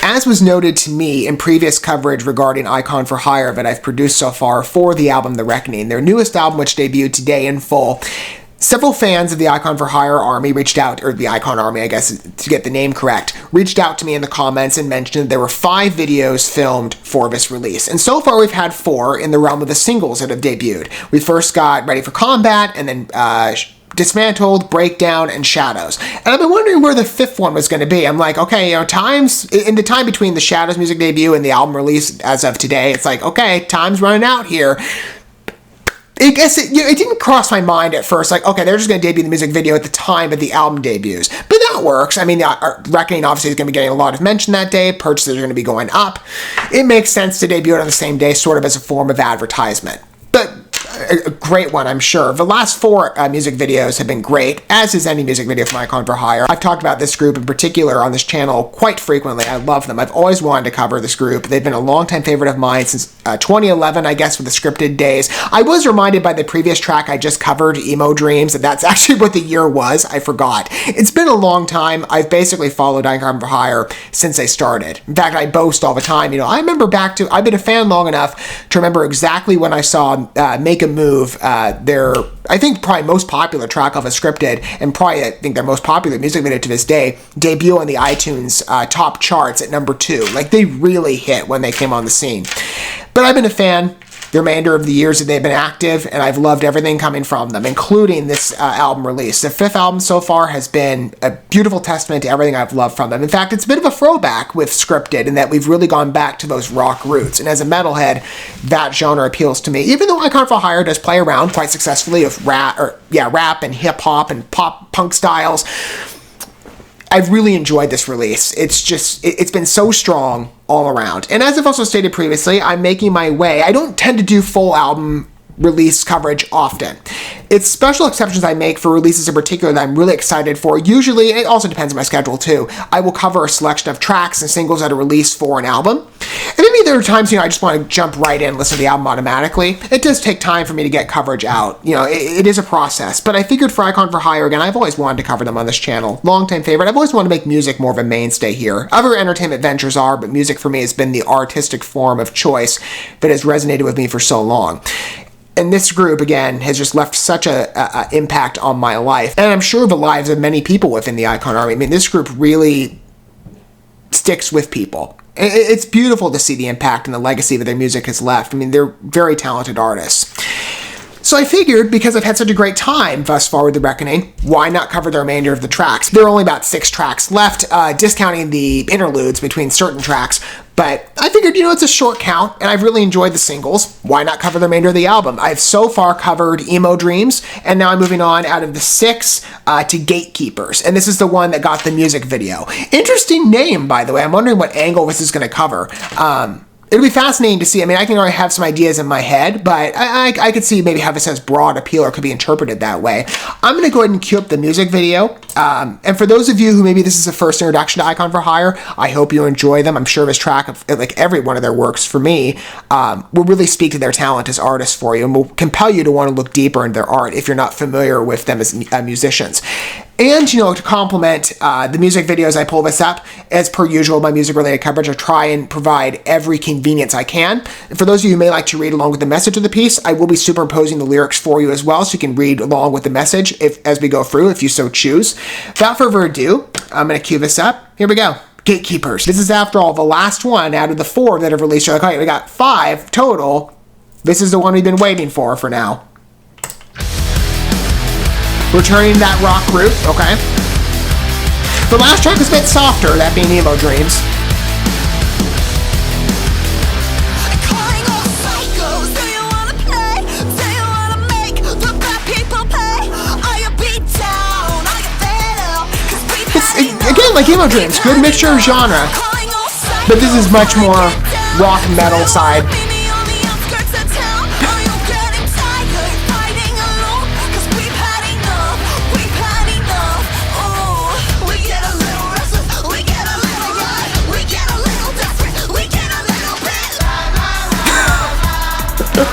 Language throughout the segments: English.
As was noted to me in previous coverage regarding Icon for Hire that I've produced so far for the album The Reckoning, their newest album which debuted today in full, several fans of the Icon for Hire army reached out, or the Icon army, I guess, to get the name correct, reached out to me in the comments and mentioned there were 5 videos filmed for this release. And so far we've had 4 in the realm of the singles that have debuted. We first got Ready for Combat, and then Dismantled, Breakdown, and Shadows. And I've been wondering where the 5th one was going to be. I'm like, okay, in the time between the Shadows music debut and the album release as of today, it's like, okay, time's running out here. I guess it didn't cross my mind at first, like, okay, they're just going to debut the music video at the time that the album debuts. But that works. I mean, Reckoning obviously is going to be getting a lot of mention that day. Purchases are going to be going up. It makes sense to debut it on the same day, sort of as a form of advertisement. But a great one, I'm sure. The last 4 music videos have been great, as is any music video from Icon for Hire. I've talked about this group in particular on this channel quite frequently. I love them. I've always wanted to cover this group. They've been a longtime favorite of mine since 2011, I guess, with the scripted days. I was reminded by the previous track I just covered, Emo Dreams, that that's actually what the year was. I forgot. It's been a long time. I've basically followed Icon for Hire since they started. In fact, I boast all the time. I remember I've been a fan long enough to remember exactly when I saw Make a Move, their, I think, probably most popular track off of Scripted, and probably, I think, their most popular music video to this day, debut on the iTunes top charts at number 2. Like, they really hit when they came on the scene. But I've been a fan the remainder of the years that they've been active, and I've loved everything coming from them, including this album release. The 5th album so far has been a beautiful testament to everything I've loved from them. In fact, it's a bit of a throwback with Scripted in that we've really gone back to those rock roots, and as a metalhead, that genre appeals to me. Even though Icon for Hire does play around quite successfully with rap and hip-hop and pop-punk styles, I've really enjoyed this release. It's been so strong all around. And as I've also stated previously, I'm making my way. I don't tend to do full album release coverage often. It's special exceptions I make for releases in particular that I'm really excited for. Usually, it also depends on my schedule too, I will cover a selection of tracks and singles that are released for an album. And maybe there are times, I just want to jump right in and listen to the album automatically. It does take time for me to get coverage out. It is a process. But I figured for Icon for Hire, again, I've always wanted to cover them on this channel. Long-time favorite. I've always wanted to make music more of a mainstay here. Other entertainment ventures are, but music for me has been the artistic form of choice that has resonated with me for so long. And this group, again, has just left such a impact on my life. And I'm sure the lives of many people within the Icon Army. I mean, this group really sticks with people. It's beautiful to see the impact and the legacy that their music has left. I mean, they're very talented artists. So I figured, because I've had such a great time thus far with The Reckoning, why not cover the remainder of the tracks? There are only about 6 tracks left, discounting the interludes between certain tracks, but I figured, it's a short count, and I've really enjoyed the singles. Why not cover the remainder of the album? I've so far covered Emo Dreams, and now I'm moving on out of the 6 to Gatekeepers, and this is the one that got the music video. Interesting name, by the way. I'm wondering what angle this is going to cover. It'll be fascinating to see. I mean, I can already have some ideas in my head, but I could see maybe how this has broad appeal or could be interpreted that way. I'm going to go ahead and cue up the music video. And for those of you who maybe this is the first introduction to Icon for Hire, I hope you enjoy them. I'm sure this track, like every one of their works for me, will really speak to their talent as artists for you and will compel you to want to look deeper into their art if you're not familiar with them as musicians. And, to complement the music videos, I pull this up. As per usual, my music-related coverage, I try and provide every convenience I can. And for those of you who may like to read along with the message of the piece, I will be superimposing the lyrics for you as well, so you can read along with the message as we go through, if you so choose. Without further ado, I'm going to cue this up. Here we go. Gatekeepers. This is, after all, the last one out of the 4 that have released. You're like, okay, we got 5 total. This is the one we've been waiting for now. Returning that rock group, okay. The last track is a bit softer, that being Emo Dreams. It's, again, like Emo Dreams, good mixture of genre, but this is much more rock metal side. This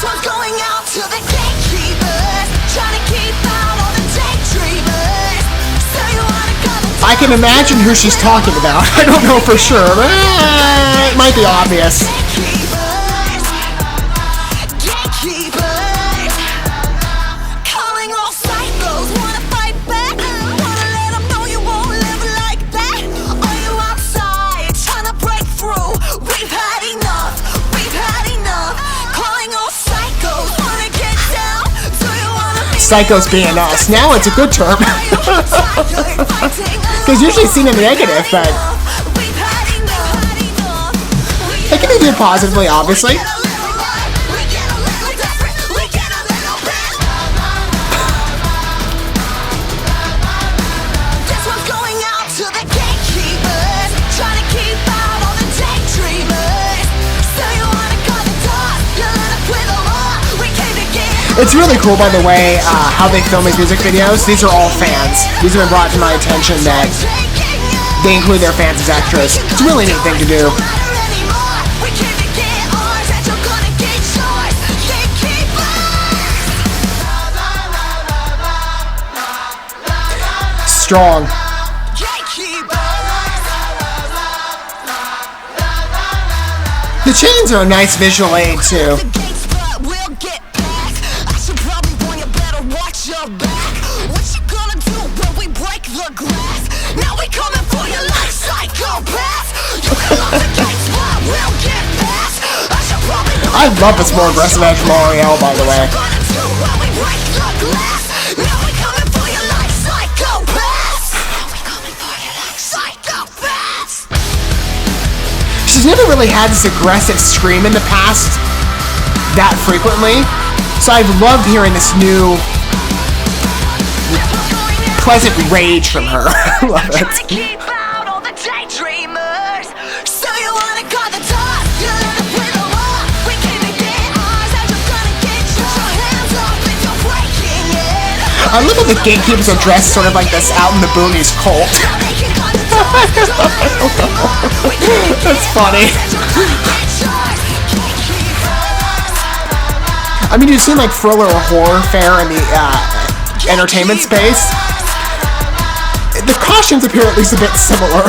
one's going out to the gatekeepers, trying to keep out all the daydreamers. I can imagine who she's talking about. I don't know for sure, but it might be obvious. Psychos being us. Now it's a good term. Because usually seen in the negative, but it can be viewed positively, obviously. It's really cool, by the way, how they film these music videos. These are all fans. These have been brought to my attention that they include their fans as extras. It's a really neat thing to do. Strong. The chains are a nice visual aid, too. I love this more aggressive edge from L'Oreal, by the way. She's never really had this aggressive scream in the past that frequently, so I've loved hearing this new pleasant rage from her. I love it. I love how the gatekeepers are dressed sort of like this out in the boonies cult. That's funny. I mean, you seem like thriller or horror fare in the entertainment space. The costumes appear at least a bit similar.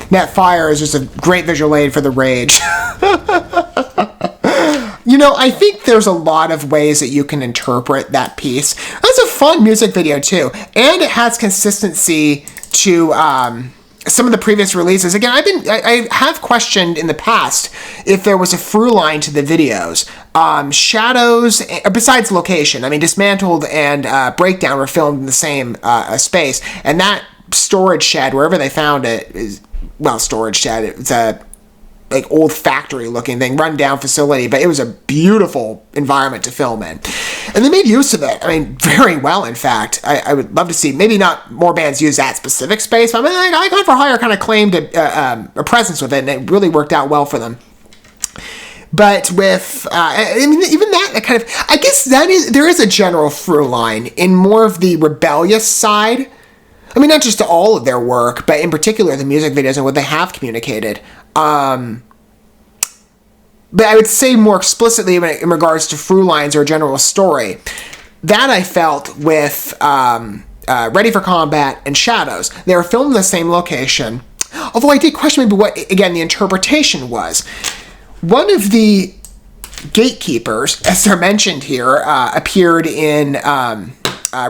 That fire is just a great visual aid for the rage. You know, I think there's a lot of ways that you can interpret that piece. That's a fun music video, too. And it has consistency to some of the previous releases. Again, I have questioned in the past if there was a through line to the videos. Shadows, besides location, I mean, Dismantled and Breakdown were filmed in the same space. And that storage shed, wherever they found it, is... Well, storage shed. It's a like old factory looking thing, run down facility, but it was a beautiful environment to film in. And they made use of it. I mean, very well, in fact. I would love to see, maybe not more bands use that specific space, but I mean, like, Icon for Hire kind of claimed a presence with it, and it really worked out well for them. But with, I mean, even that kind of, I guess there is a general through line in more of the rebellious side. I mean, not just to all of their work, but in particular the music videos and what they have communicated. But I would say more explicitly in regards to through lines or a general story. That I felt with Ready for Combat and Shadows. They were filmed in the same location. Although I did question maybe what, again, the interpretation was. One of the gatekeepers, as they're mentioned here, appeared in...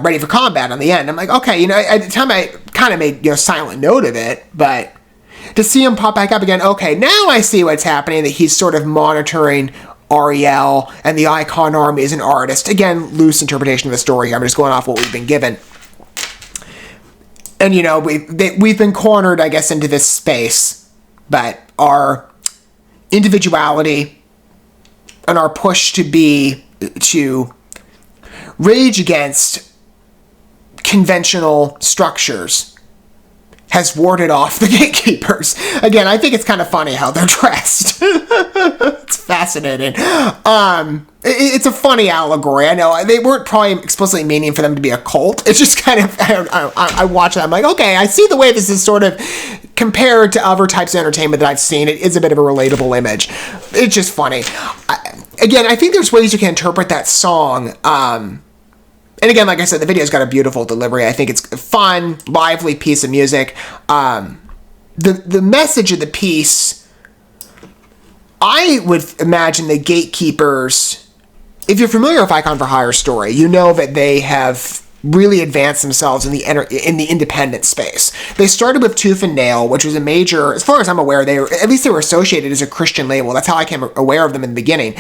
Ready for Combat on the end. I'm like, okay, you know, at the time I kind of made, you know, silent note of it, but to see him pop back up again, okay, now I see what's happening, that he's sort of monitoring Ariel and the Icon Army as an artist. Again, loose interpretation of the story here. I'm just going off what we've been given. And, you know, we've been cornered, I guess, into this space, but our individuality and our push to rage against conventional structures has warded off the gatekeepers. Again, I think it's kind of funny how they're dressed. It's fascinating. It's a funny allegory. I know they weren't probably explicitly meaning for them to be a cult. It's just kind of, I watch it, I'm like, okay, I see the way this is sort of compared to other types of entertainment that I've seen. It is a bit of a relatable image. It's just funny. Again, I think there's ways you can interpret that song. And again, like I said, the video's got a beautiful delivery. I think it's a fun, lively piece of music. The message of the piece, I would imagine the Gatekeepers, if you're familiar with Icon for Hire story, you know that they have really advanced themselves in the independent space. They started with Tooth and Nail, which was a major, as far as I'm aware, they were associated as a Christian label. That's how I became aware of them in the beginning.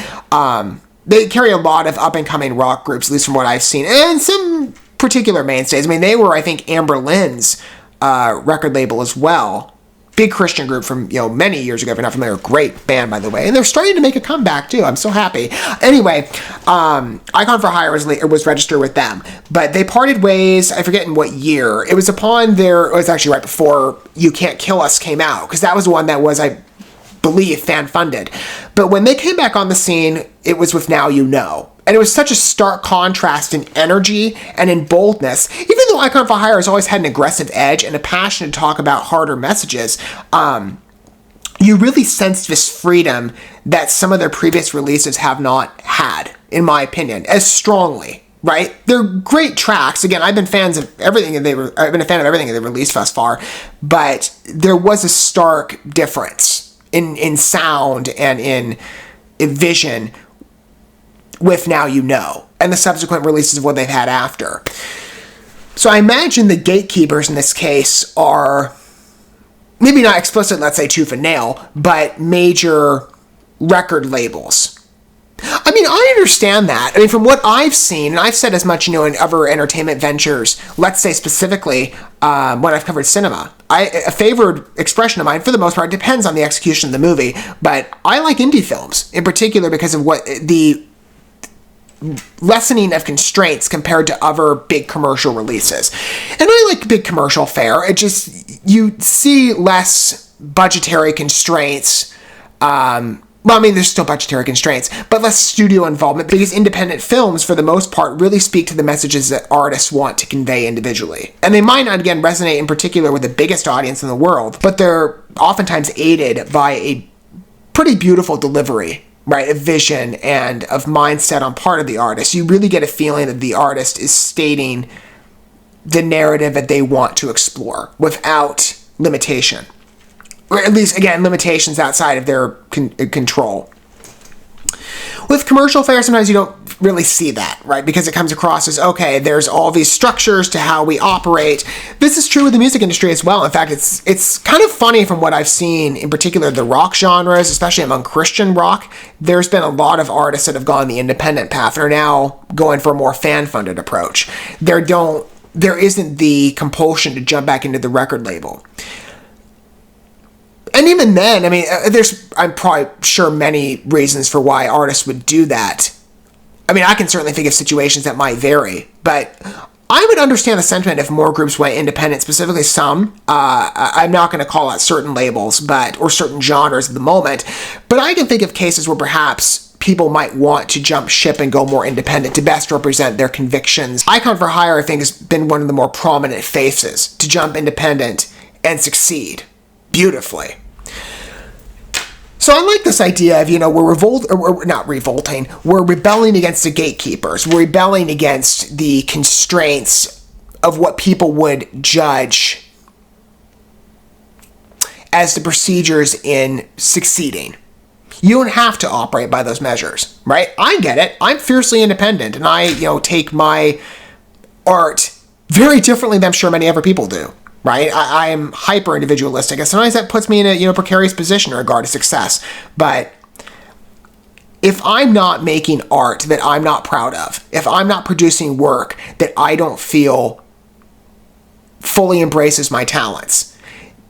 They carry a lot of up-and-coming rock groups, at least from what I've seen, and some particular mainstays. I mean, they were, I think, Amber Lynn's record label as well. Big Christian group from, many years ago, if you're not familiar. Great band, by the way. And they're starting to make a comeback, too. I'm so happy. Anyway, Icon for Hire was registered with them. But they parted ways, I forget in what year. It was it was actually right before You Can't Kill Us came out, because that was the one that was, I believe, fan-funded. But when they came back on the scene, it was with Now You Know. And it was such a stark contrast in energy and in boldness. Even though Icon for Hire has always had an aggressive edge and a passion to talk about harder messages, you really sensed this freedom that some of their previous releases have not had, in my opinion, as strongly. Right? They're great tracks. Again, I've been a fan of everything they've released thus far, but there was a stark difference in sound and in vision with Now You Know, and the subsequent releases of what they've had after. So I imagine the Gatekeepers in this case are, maybe not explicit, let's say Tooth and Nail, but major record labels. I mean, I understand that. I mean, from what I've seen, and I've said as much, in other entertainment ventures, let's say specifically when I've covered cinema, a favored expression of mine, for the most part, depends on the execution of the movie, but I like indie films, in particular because of what the lessening of constraints compared to other big commercial releases. And I like big commercial fare. It just, you see less budgetary constraints. Well, I mean, there's still budgetary constraints, but less studio involvement, because independent films, for the most part, really speak to the messages that artists want to convey individually. And they might not, again, resonate in particular with the biggest audience in the world, but they're oftentimes aided by a pretty beautiful delivery, right, of vision and of mindset on part of the artist. You really get a feeling that the artist is stating the narrative that they want to explore without limitation. Or at least, again, limitations outside of their control. With commercial fare, sometimes you don't really see that, right? Because it comes across as, okay, there's all these structures to how we operate. This is true with the music industry as well. In fact, it's kind of funny from what I've seen, in particular the rock genres, especially among Christian rock. There's been a lot of artists that have gone the independent path and are now going for a more fan-funded approach. There isn't the compulsion to jump back into the record label. And even then, I mean, I'm probably sure many reasons for why artists would do that. I mean, I can certainly think of situations that might vary, but I would understand the sentiment if more groups went independent, specifically some. I'm not going to call out certain labels, or certain genres at the moment, but I can think of cases where perhaps people might want to jump ship and go more independent to best represent their convictions. Icon for Hire, I think, has been one of the more prominent faces to jump independent and succeed beautifully. So I like this idea of, we're rebelling against the gatekeepers. We're rebelling against the constraints of what people would judge as the procedures in succeeding. You don't have to operate by those measures, right? I get it. I'm fiercely independent, and I, take my art very differently than I'm sure many other people do. Right? I am hyper individualistic, and sometimes that puts me in a precarious position in regard to success. But if I'm not making art that I'm not proud of, if I'm not producing work that I don't feel fully embraces my talents,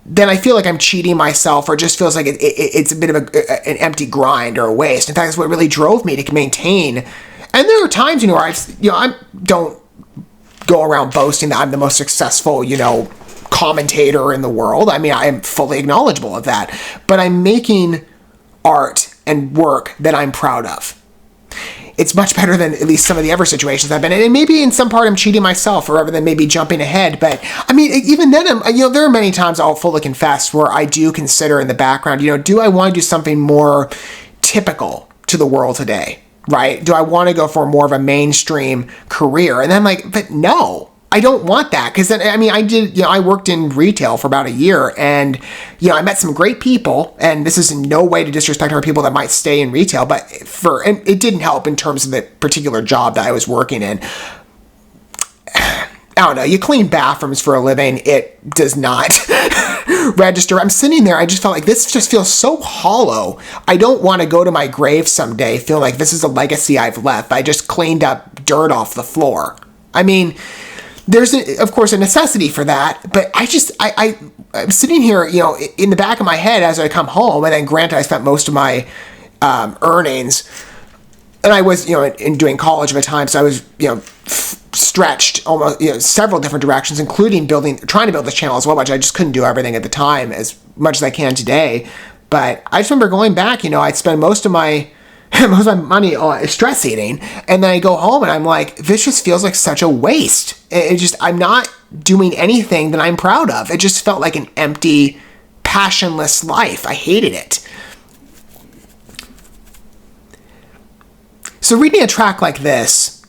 then I feel like I'm cheating myself, or it just feels like it's a bit of an empty grind or a waste. In fact, that's what really drove me to maintain. And there are times where I don't go around boasting that I'm the most successful, commentator in the world. I mean, I am fully acknowledgeable of that. But I'm making art and work that I'm proud of. It's much better than at least some of the other situations I've been in. And maybe in some part I'm cheating myself rather than maybe jumping ahead. But I mean, even then, there are many times I'll fully confess where I do consider in the background, do I want to do something more typical to the world today, right? Do I want to go for more of a mainstream career? And then I'm like, but no, I don't want that. Because then, I worked in retail for about a year, and, I met some great people, and this is in no way to disrespect other people that might stay in retail, but and it didn't help in terms of the particular job that I was working in. I don't know, you clean bathrooms for a living, it does not register. I'm sitting there, I just felt like this just feels so hollow. I don't want to go to my grave someday feeling like this is a legacy I've left. I just cleaned up dirt off the floor. I mean, there's, of course, a necessity for that, but I'm sitting here, in the back of my head as I come home, and then granted, I spent most of my earnings, and I was, in doing college at a time, so I was, stretched almost, several different directions, including trying to build this channel as well, which I just couldn't do everything at the time as much as I can today. But I just remember going back, I'd spend most of my money on stress eating, and then I go home and I'm like, this just feels like such a waste. I'm not doing anything that I'm proud of. It just felt like an empty, passionless life. I hated it. So reading a track like this,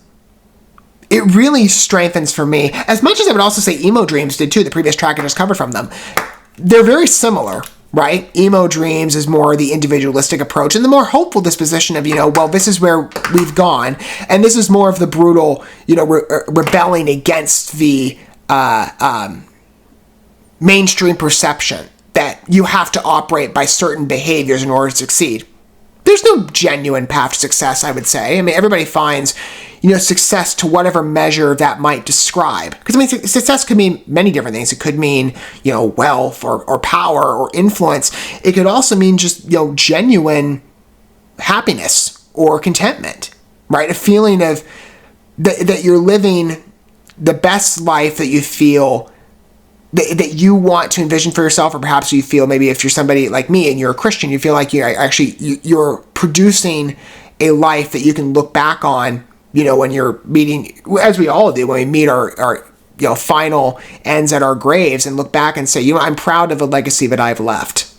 it really strengthens for me, as much as I would also say Emo Dreams did too, the previous track I just covered from them. They're very similar. Right? Emo Dreams is more the individualistic approach and the more hopeful disposition of, this is where we've gone. And this is more of the brutal, rebelling against the mainstream perception that you have to operate by certain behaviors in order to succeed. There's no genuine path to success, I would say. I mean, everybody finds, success to whatever measure that might describe. Because, success could mean many different things. It could mean, wealth or power or influence. It could also mean just, genuine happiness or contentment, right? A feeling of that you're living the best life that you feel that you want to envision for yourself, or perhaps you feel, maybe if you're somebody like me and you're a Christian, you feel like you're producing a life that you can look back on, when you're meeting, as we all do, when we meet our final ends at our graves, and look back and say, I'm proud of the legacy that I've left,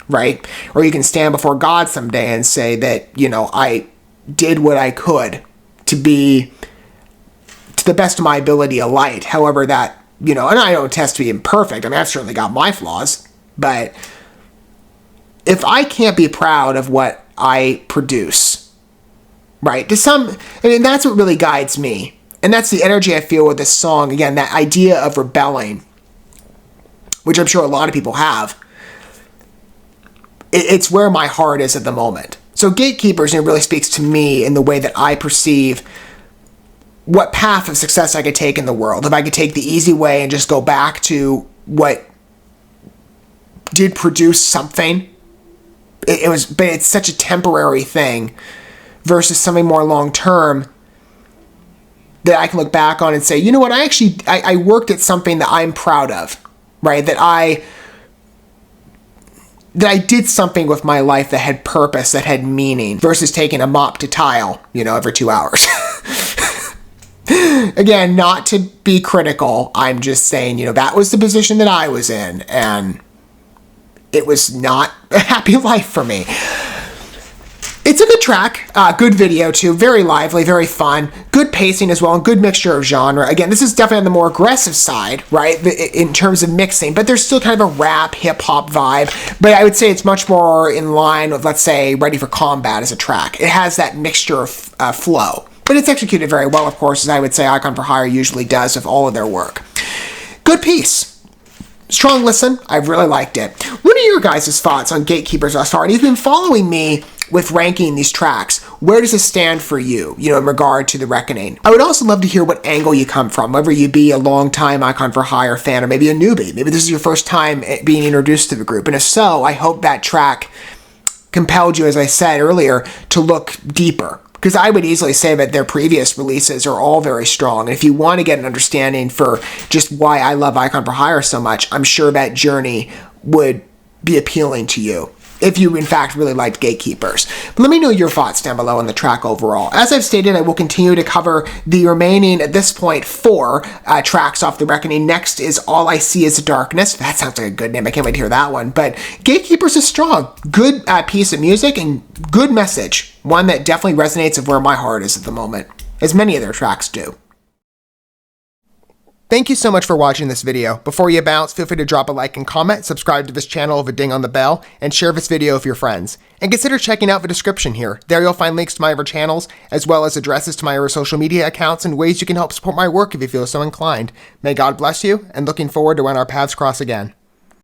right? Or you can stand before God someday and say that, I did what I could to be, to the best of my ability, a light, however that, and I don't test to be imperfect. I mean, I've certainly got my flaws, but if I can't be proud of what I produce, right, that's what really guides me. And that's the energy I feel with this song. Again, that idea of rebelling, which I'm sure a lot of people have. It's where my heart is at the moment. So Gatekeepers, really speaks to me in the way that I perceive what path of success I could take in the world. If I could take the easy way and just go back to what did produce something, but it's such a temporary thing, versus something more long-term that I can look back on and say, you know what, I worked at something that I'm proud of, right? That I did something with my life that had purpose, that had meaning, versus taking a mop to tile, every 2 hours. Again, not to be critical, I'm just saying, that was the position that I was in, and it was not a happy life for me. It's a good track, good video too, very lively, very fun, good pacing as well, and good mixture of genre. Again, this is definitely on the more aggressive side, right, in terms of mixing, but there's still kind of a rap, hip-hop vibe, but I would say it's much more in line with, let's say, Ready for Combat as a track. It has that mixture of flow. But it's executed very well, of course, as I would say Icon for Hire usually does with all of their work. Good piece. Strong listen. I've really liked it. What are your guys' thoughts on Gatekeepers thus far? And you've been following me with ranking these tracks. Where does it stand for you, in regard to The Reckoning? I would also love to hear what angle you come from, whether you be a long-time Icon for Hire fan or maybe a newbie. Maybe this is your first time being introduced to the group. And if so, I hope that track compelled you, as I said earlier, to look deeper. Because I would easily say that their previous releases are all very strong. And if you want to get an understanding for just why I love Icon for Hire so much, I'm sure that journey would be appealing to you if you in fact really liked Gatekeepers. But let me know your thoughts down below on the track overall. As I've stated, I will continue to cover the remaining, at this point, 4 tracks off The Reckoning. Next is All I See Is Darkness. That sounds like a good name. I can't wait to hear that one. But Gatekeepers is strong. Good piece of music and good message. One that definitely resonates with where my heart is at the moment, as many of their tracks do. Thank you so much for watching this video. Before you bounce, feel free to drop a like and comment, subscribe to this channel with a ding on the bell, and share this video with your friends. And consider checking out the description here. There you'll find links to my other channels, as well as addresses to my other social media accounts and ways you can help support my work if you feel so inclined. May God bless you, and looking forward to when our paths cross again.